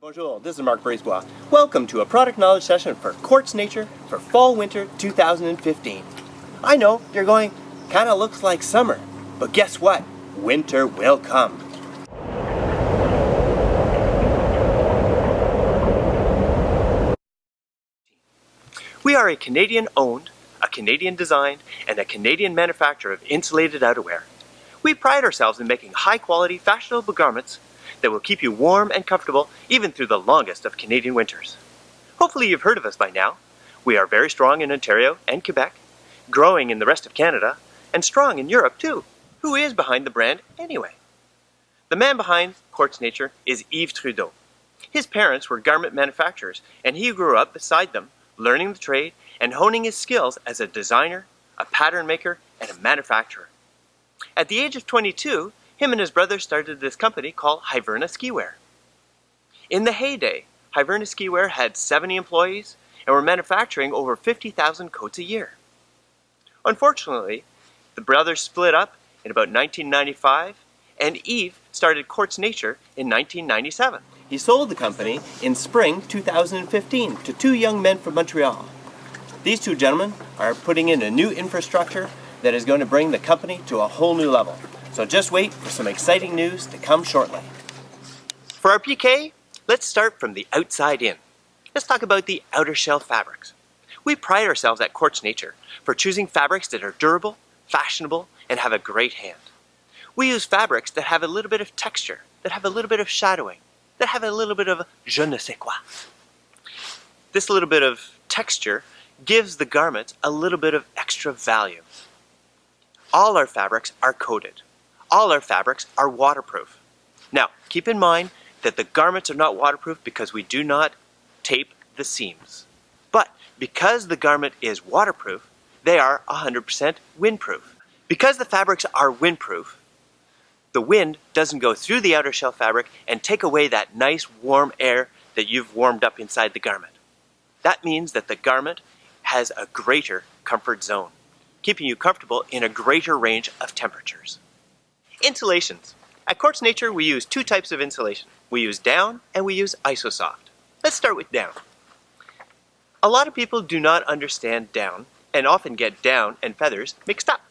Bonjour, this is Marc Qn. Welcome to a product knowledge session for Quartz Nature for Fall-Winter 2015. I know, you're going, kinda looks like summer, but guess what? Winter will come. We are a Canadian-owned, a Canadian-designed, and a Canadian manufacturer of insulated outerwear. We pride ourselves in making high-quality, fashionable garments that will keep you warm and comfortable even through the longest of Canadian winters. Hopefully you've heard of us by now. We are very strong in Ontario and Quebec, growing in the rest of Canada, and strong in Europe too. Who is behind the brand anyway? The man behind Quartz Nature is Yves Trudeau. His parents were garment manufacturers, and he grew up beside them, learning the trade and honing his skills as a designer, a pattern maker, and a manufacturer. At the age of 22, him and his brother started this company called Hiverna Skiwear. In the heyday, Hiverna Skiwear had 70 employees and were manufacturing over 50,000 coats a year. Unfortunately, the brothers split up in about 1995, and Yves started Quartz Nature in 1997. He sold the company in spring 2015 to two young men from Montreal. These two gentlemen are putting in a new infrastructure that is going to bring the company to a whole new level. So just wait for some exciting news to come shortly. For our PK, let's start from the outside in. Let's talk about the outer shell fabrics. We pride ourselves at Quartz Nature for choosing fabrics that are durable, fashionable, and have a great hand. We use fabrics that have a little bit of texture, that have a little bit of shadowing, that have a little bit of je ne sais quoi. This little bit of texture gives the garments a little bit of extra value. All our fabrics are coated. All our fabrics are waterproof. Now, keep in mind that the garments are not waterproof because we do not tape the seams. But because the garment is waterproof, they are 100% windproof. Because the fabrics are windproof, the wind doesn't go through the outer shell fabric and take away that nice warm air that you've warmed up inside the garment. That means that the garment has a greater comfort zone, keeping you comfortable in a greater range of temperatures. Insulations. At Quartz Nature, we use two types of insulation. We use down and we use isosoft. Let's start with down. A lot of people do not understand down and often get down and feathers mixed up.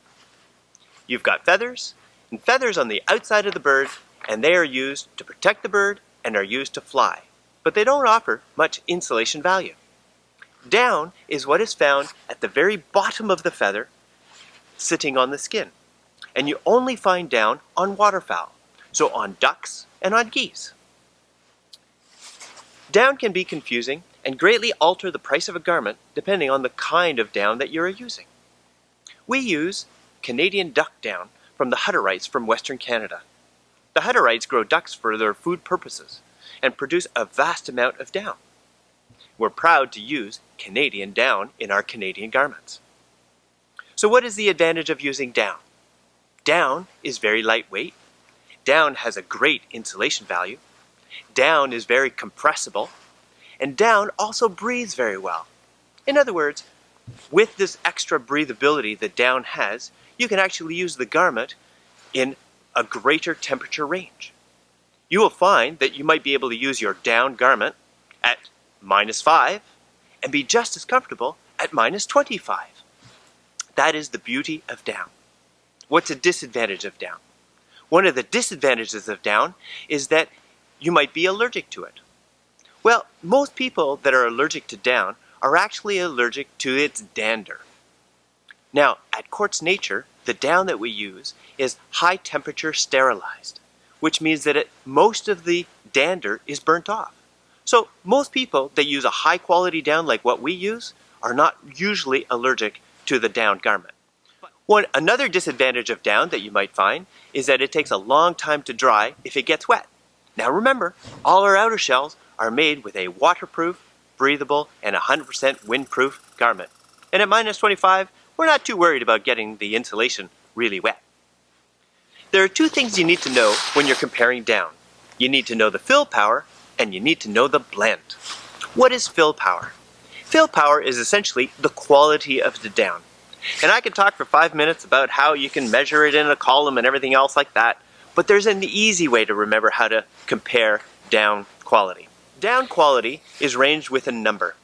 You've got feathers and feathers on the outside of the bird, and they are used to protect the bird and are used to fly, but they don't offer much insulation value. Down is what is found at the very bottom of the feather, sitting on the skin. And you only find down on waterfowl, so on ducks and on geese. Down can be confusing and greatly alter the price of a garment depending on the kind of down that you are using. We use Canadian duck down from the Hutterites from Western Canada. The Hutterites grow ducks for their food purposes and produce a vast amount of down. We're proud to use Canadian down in our Canadian garments. So what is the advantage of using down? Down is very lightweight. Down has a great insulation value. Down is very compressible. And down also breathes very well. In other words, with this extra breathability that down has, you can actually use the garment in a greater temperature range. You will find that you might be able to use your down garment at -5 and be just as comfortable at -25. That is the beauty of down. What's a disadvantage of down? One of the disadvantages of down is that you might be allergic to it. Well, most people that are allergic to down are actually allergic to its dander. Now, at Quartz Nature, the down that we use is high temperature sterilized, which means that most of the dander is burnt off. So most people that use a high quality down like what we use are not usually allergic to the down garment. Another disadvantage of down that you might find is that it takes a long time to dry if it gets wet. Now remember, all our outer shells are made with a waterproof, breathable, and 100% windproof garment. And at -25, we're not too worried about getting the insulation really wet. There are two things you need to know when you're comparing down. You need to know the fill power, and you need to know the blend. What is fill power? Fill power is essentially the quality of the down. And I could talk for 5 minutes about how you can measure it in a column and everything else like that, but there's an easy way to remember how to compare down quality. Down quality is ranged with a number.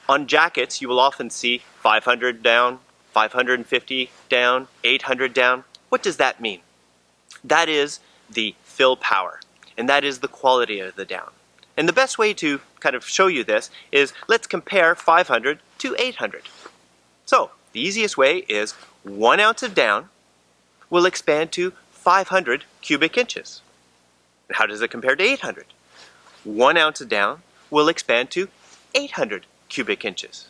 On jackets, you will often see 500 down, 550 down, 800 down. What does that mean? That is the fill power, and that is the quality of the down. And the best way to kind of show you this is let's compare 500 to 800. So the easiest way is 1 ounce of down will expand to 500 cubic inches. And how does it compare to 800? 1 ounce of down will expand to 800 cubic inches.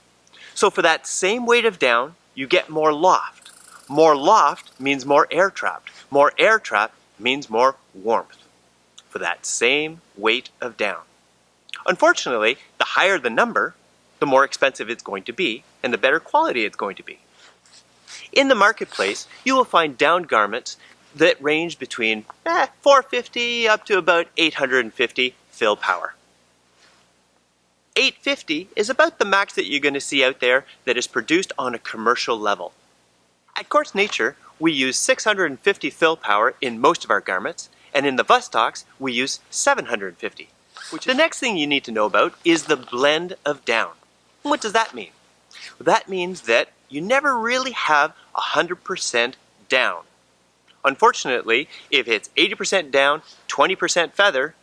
So for that same weight of down, you get more loft. More loft means more air trapped. More air trapped means more warmth for that same weight of down. Unfortunately, the higher the number, the more expensive it's going to be and the better quality it's going to be. In the marketplace, you will find down garments that range between 450 up to about 850 fill power. 850 is about the max that you're going to see out there that is produced on a commercial level. At Quartz Nature, we use 650 fill power in most of our garments, and in the Vostocks, we use 750. The next thing you need to know about is the blend of down. What does that mean? That means that you never really have 100% down. Unfortunately, if it's 80% down, 20% feather,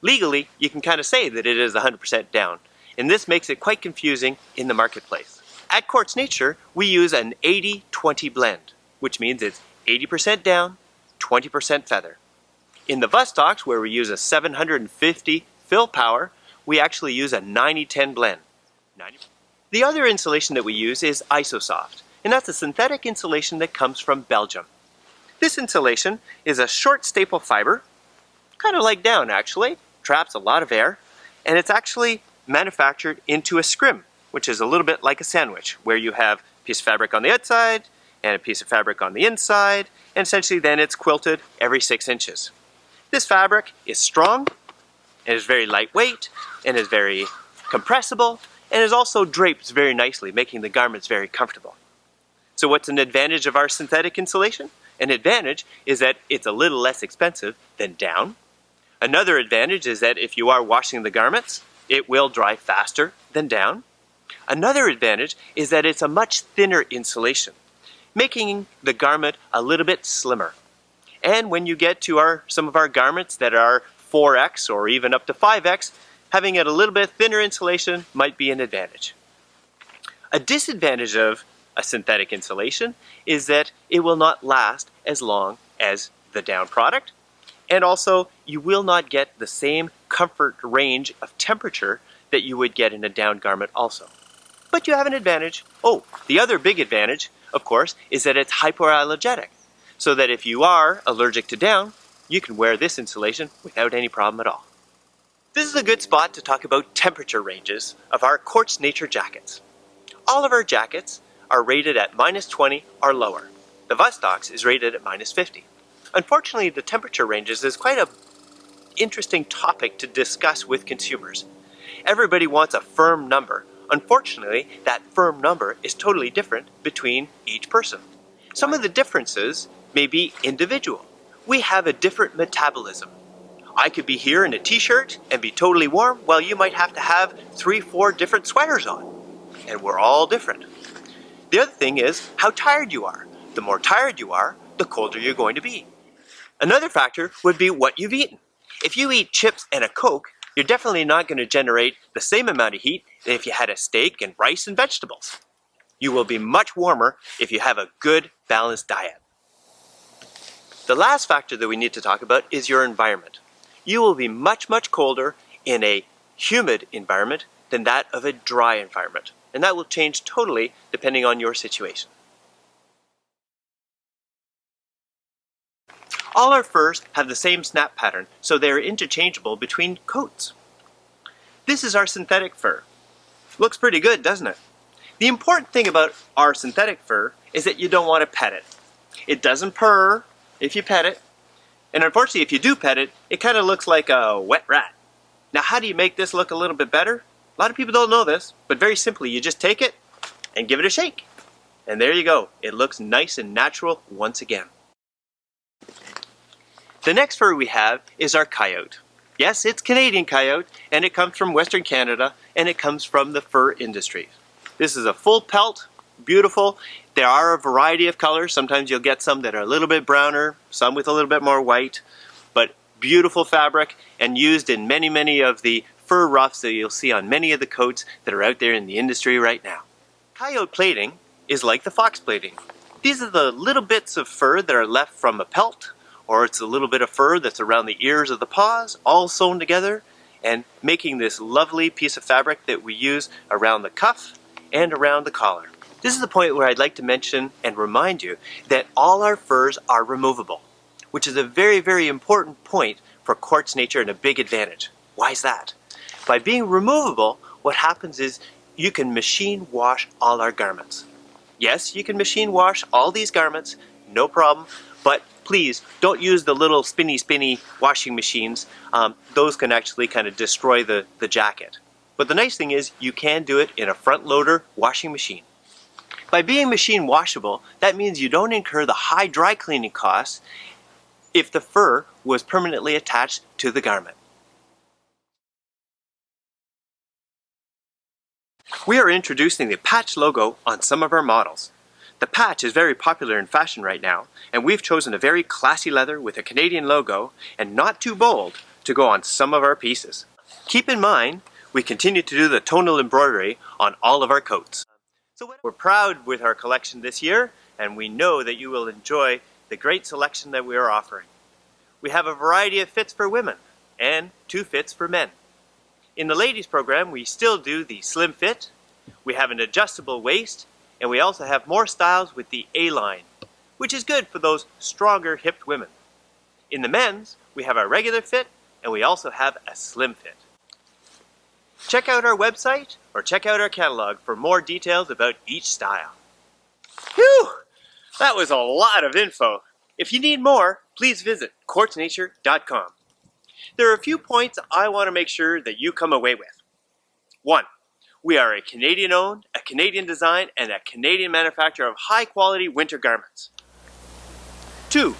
legally, you can kind of say that it is 100% down, and this makes it quite confusing in the marketplace. At Quartz Nature, we use an 80-20 blend, which means it's 80% down, 20% feather. In the Vostocks, where we use a 750 fill power, we actually use a 90-10 blend. The other insulation that we use is IsoSoft, and that's a synthetic insulation that comes from Belgium. This insulation is a short staple fiber, kind of like down actually, traps a lot of air, and it's actually manufactured into a scrim, which is a little bit like a sandwich, where you have a piece of fabric on the outside and a piece of fabric on the inside, and essentially then it's quilted every 6 inches. This fabric is strong, and is very lightweight, and is very compressible, and is also drapes very nicely, making the garments very comfortable. So what's an advantage of our synthetic insulation? An advantage is that it's a little less expensive than down. Another advantage is that if you are washing the garments, it will dry faster than down. Another advantage is that it's a much thinner insulation, making the garment a little bit slimmer. And when you get to some of our garments that are 4X or even up to 5X, having it a little bit thinner insulation might be an advantage. A disadvantage of a synthetic insulation is that it will not last as long as the down product, and also you will not get the same comfort range of temperature that you would get in a down garment also. But you have an advantage. Oh, the other big advantage, of course, is that it's hypoallergenic, so that if you are allergic to down, you can wear this insulation without any problem at all. This is a good spot to talk about temperature ranges of our Quartz Nature jackets. All of our jackets are rated at -20 or lower. The Vostocks is rated at -50. Unfortunately, the temperature ranges is quite an interesting topic to discuss with consumers. Everybody wants a firm number. Unfortunately, that firm number is totally different between each person. Some of the differences may be individual. We have a different metabolism. I could be here in a t-shirt and be totally warm, while you might have to have 3-4 different sweaters on. And we're all different. The other thing is how tired you are. The more tired you are, the colder you're going to be. Another factor would be what you've eaten. If you eat chips and a Coke, you're definitely not going to generate the same amount of heat than if you had a steak and rice and vegetables. You will be much warmer if you have a good, balanced diet. The last factor that we need to talk about is your environment. You will be much, much colder in a humid environment than that of a dry environment. And that will change totally depending on your situation. All our furs have the same snap pattern, so they are interchangeable between coats. This is our synthetic fur. Looks pretty good, doesn't it? The important thing about our synthetic fur is that you don't want to pet it. It doesn't purr if you pet it, and unfortunately if you do pet it, it kind of looks like a wet rat. Now how do you make this look a little bit better? A lot of people don't know this, but very simply you just take it and give it a shake. And there you go. It looks nice and natural once again. The next fur we have is our coyote. Yes, it's Canadian coyote, and it comes from Western Canada, and it comes from the fur industry. This is a full pelt, beautiful. There are a variety of colors. Sometimes you'll get some that are a little bit browner, some with a little bit more white, but beautiful fabric and used in many of the fur ruffs that you'll see on many of the coats that are out there in the industry right now. Coyote plating is like the fox plating. These are the little bits of fur that are left from a pelt, or it's a little bit of fur that's around the ears of the paws, all sewn together and making this lovely piece of fabric that we use around the cuff and around the collar. This is the point where I'd like to mention and remind you that all our furs are removable, which is a very important point for Quartz Nature and a big advantage. Why is that? By being removable, what happens is you can machine wash all our garments. Yes, you can machine wash all these garments, no problem, but please don't use the little spinny washing machines. Those can actually kind of destroy the jacket. But the nice thing is you can do it in a front loader washing machine. By being machine washable, that means you don't incur the high dry cleaning costs if the fur was permanently attached to the garment. We are introducing the patch logo on some of our models. The patch is very popular in fashion right now, and we've chosen a very classy leather with a Canadian logo and not too bold to go on some of our pieces. Keep in mind, we continue to do the tonal embroidery on all of our coats. So we're proud with our collection this year, and we know that you will enjoy the great selection that we are offering. We have a variety of fits for women and 2 fits for men. In the ladies program, we still do the slim fit, we have an adjustable waist, and we also have more styles with the A-line, which is good for those stronger hipped women. In the men's, we have our regular fit, and we also have a slim fit. Check out our website or check out our catalog for more details about each style. Whew! That was a lot of info. If you need more, please visit quartznature.com. There are a few points I want to make sure that you come away with. 1. We are a Canadian owned, a Canadian design, and a Canadian manufacturer of high quality winter garments. 2.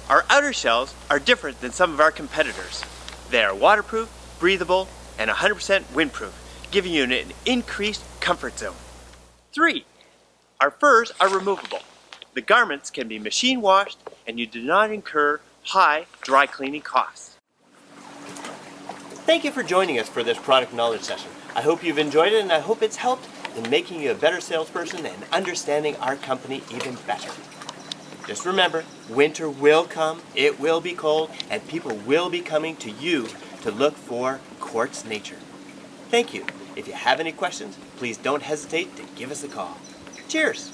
Our outer shells are different than some of our competitors. They are waterproof, breathable, and 100% windproof, giving you an increased comfort zone. 3. Our furs are removable. The garments can be machine washed and you do not incur high dry cleaning costs. Thank you for joining us for this product knowledge session. I hope you've enjoyed it and I hope it's helped in making you a better salesperson and understanding our company even better. Just remember, winter will come, it will be cold, and people will be coming to you to look for Quartz Nature. Thank you. If you have any questions, please don't hesitate to give us a call. Cheers!